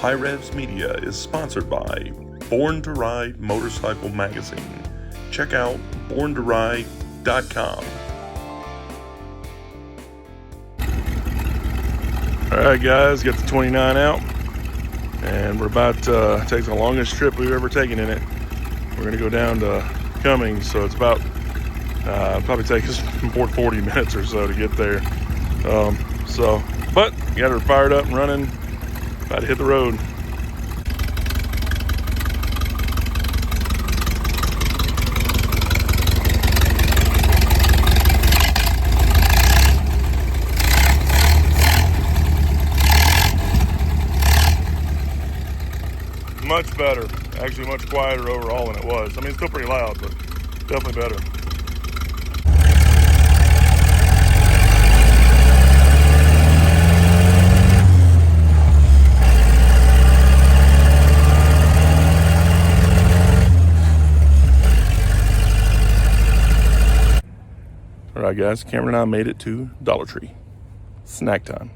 HiRevz Media is sponsored by Born to Ride Motorcycle Magazine. Check out borntoride.com. Alright guys, got the 29 out, and we're about to take the longest trip we've ever taken in it. We're going to go down to Cumming, so it's about, probably take us 40 minutes or so to get there. But got her fired up and running, about to hit the road. Much better, actually much quieter overall than it was. I mean, it's still pretty loud, but definitely better. All right, guys, Cameron and I made it to Dollar Tree. Snack time.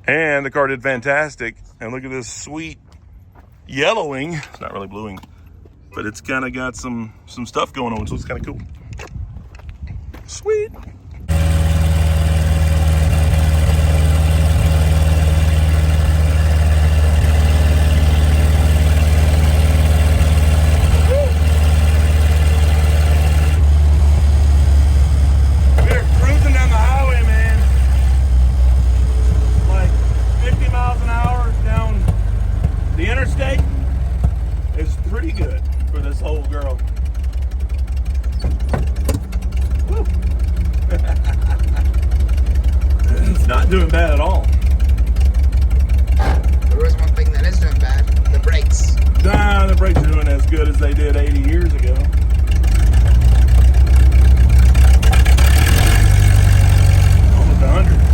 And the car did fantastic. And look at this sweet yellowing. It's not really bluing, but it's kind of got some stuff going on, so it's kind of cool. Sweet. We're cruising down the highway, man. Like 50 miles an hour down the interstate. Is pretty good for this old girl. Woo. It's not doing bad at all. There is one thing that is doing bad, the brakes. Nah, the brakes are doing as good as they did 80 years ago. Almost 100.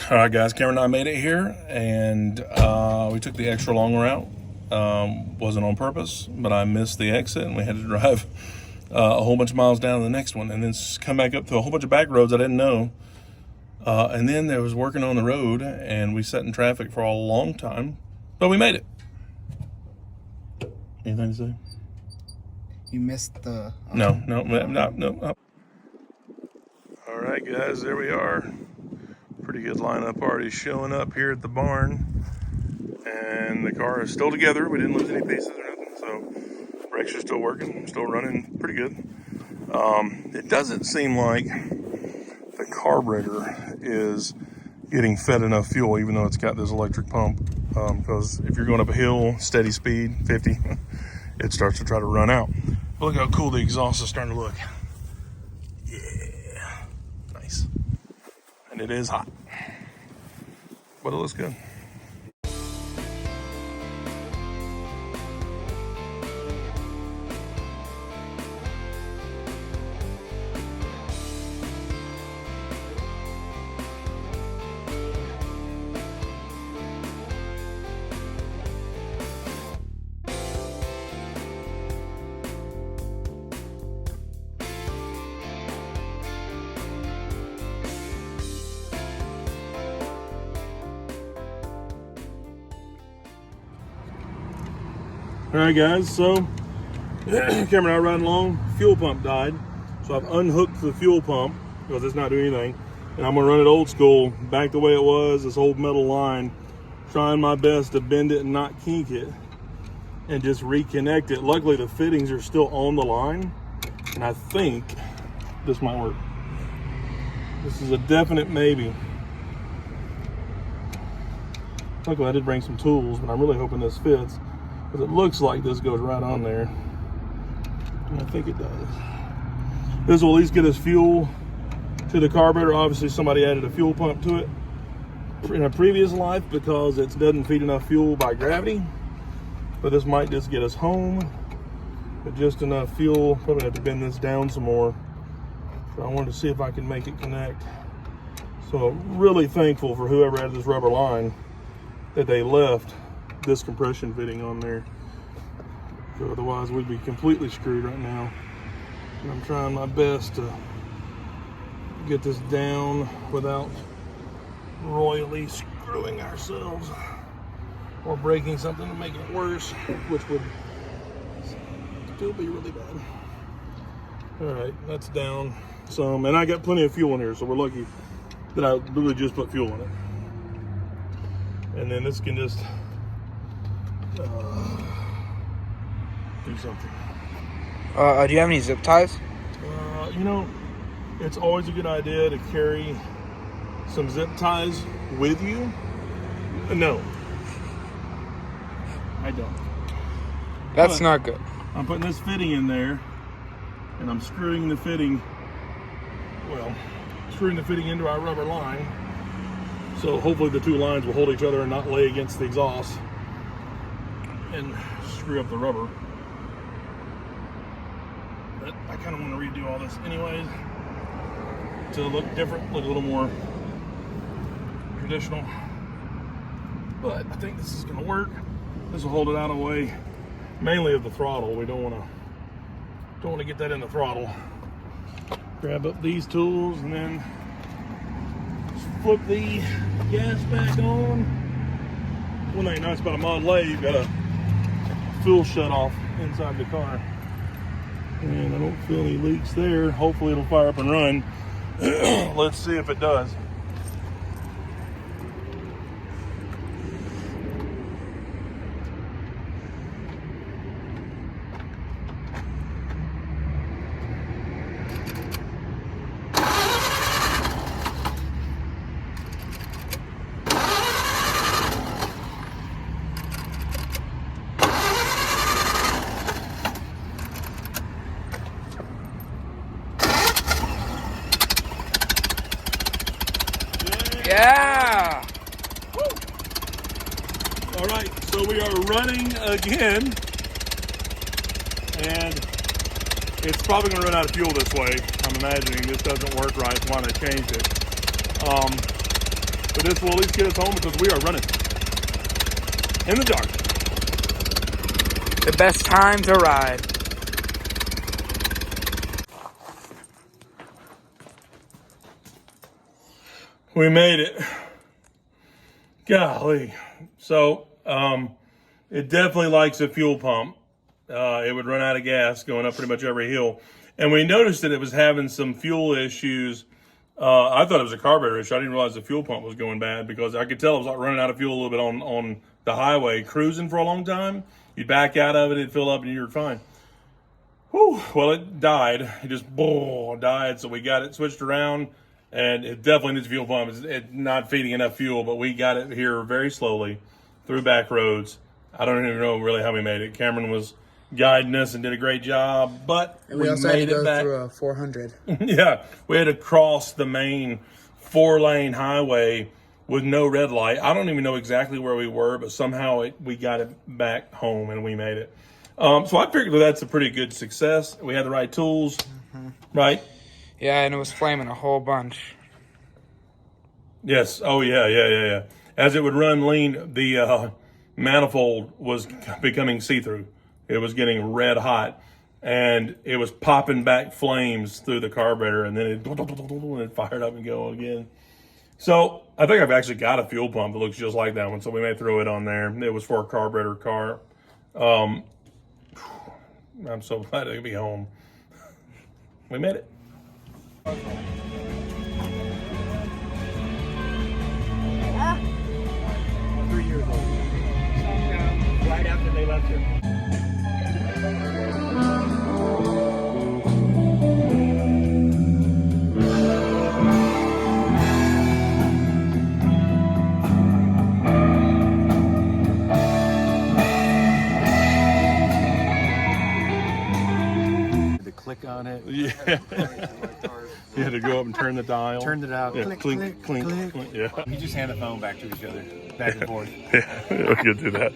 All right, guys, Cameron and I made it here, and we took the extra long route. Wasn't on purpose, but I missed the exit, and we had to drive a whole bunch of miles down to the next one, and then come back up to a whole bunch of back roads I didn't know. And then there was working on the road, and we sat in traffic for a long time, but we made it. Anything to say? You missed the... No. All right, guys, there we are. Pretty good lineup already showing up here at the barn, and the car is still together. We didn't lose any pieces or nothing, so brakes are still working, still running pretty good. It doesn't seem like the carburetor is getting fed enough fuel, even though it's got this electric pump, because if you're going up a hill, steady speed, 50, it starts to try to run out. But look how cool the exhaust is starting to look. Yeah, nice. And it is hot, but it looks good. All right, guys, so Cameron and I riding along, fuel pump died. So I've unhooked the fuel pump because it's not doing anything. And I'm gonna run it old school, back the way it was, this old metal line, trying my best to bend it and not kink it and just reconnect it. Luckily the fittings are still on the line, and I think this might work. This is a definite maybe. Luckily I did bring some tools, but I'm really hoping this fits, because it looks like this goes right on there. And I think it does. This will at least get us fuel to the carburetor. Obviously somebody added a fuel pump to it in a previous life because it doesn't feed enough fuel by gravity. But this might just get us home with just enough fuel. Probably have to bend this down some more. But I wanted to see if I can make it connect. So I'm really thankful for whoever added this rubber line that they left this compression fitting on there. So otherwise we'd be completely screwed right now. And I'm trying my best to get this down without royally screwing ourselves or breaking something to make it worse, which would still be really bad. All right, that's down some, and I got plenty of fuel in here, so we're lucky that I literally just put fuel in it. And then this can just do something. Do you have any zip ties? You know, it's always a good idea to carry some zip ties with you. No, I don't. That's not good. I'm putting this fitting in there, and I'm screwing the fitting, screwing the fitting into our rubber line. So hopefully the two lines will hold each other and not lay against the exhaust and screw up the rubber. But I kind of want to redo all this anyways to look different, look a little more traditional. But I think this is going to work. This will hold it out of the way, mainly of the throttle. We don't want to get that in the throttle. Grab up these tools and then just flip the gas back on. One thing nice about a Model A, you've got a fuel shut off inside the car. And I don't feel any leaks there. Hopefully it'll fire up and run. Let's see if it does. Yeah! Woo. All right, so we are running again, and it's probably going to run out of fuel this way. I'm imagining this doesn't work right. That's why they changed it. But this will at least get us home because we are running in the dark. The best time to ride. We made it. Golly. So, it definitely likes a fuel pump. It would run out of gas going up pretty much every hill. And we noticed that it was having some fuel issues. I thought it was a carburetor issue. I didn't realize the fuel pump was going bad because I could tell it was like running out of fuel a little bit on the highway, cruising for a long time. You'd back out of it, it'd fill up, and you were fine. Whew. Well, it died. It just died. So we got it switched around. And it definitely needs a fuel pump. It's not feeding enough fuel, but we got it here very slowly through back roads. I don't even know really how we made it. Cameron was guiding us and did a great job, but And we also had to go through a 400. Yeah, we had to cross the main 4-lane highway with no red light. I don't even know exactly where we were, but somehow we got it back home and we made it. So I figured that's a pretty good success. We had the right tools, right? Yeah, and it was flaming a whole bunch. Yes. Oh, yeah. As it would run lean, the manifold was becoming see-through. It was getting red hot, and it was popping back flames through the carburetor, and then it fired up and go again. So I think I've actually got a fuel pump that looks just like that one, so we may throw it on there. It was for a carburetor car. I'm so glad to be home. We made it. 3 years old. Right after they left here. click on it. Yeah. You had to go up and turn the dial. Turned it out. Yeah, Click, clink, click, clink, click. clink. Yeah. You just hand the phone back to each other, back and forth. Yeah, we could do that.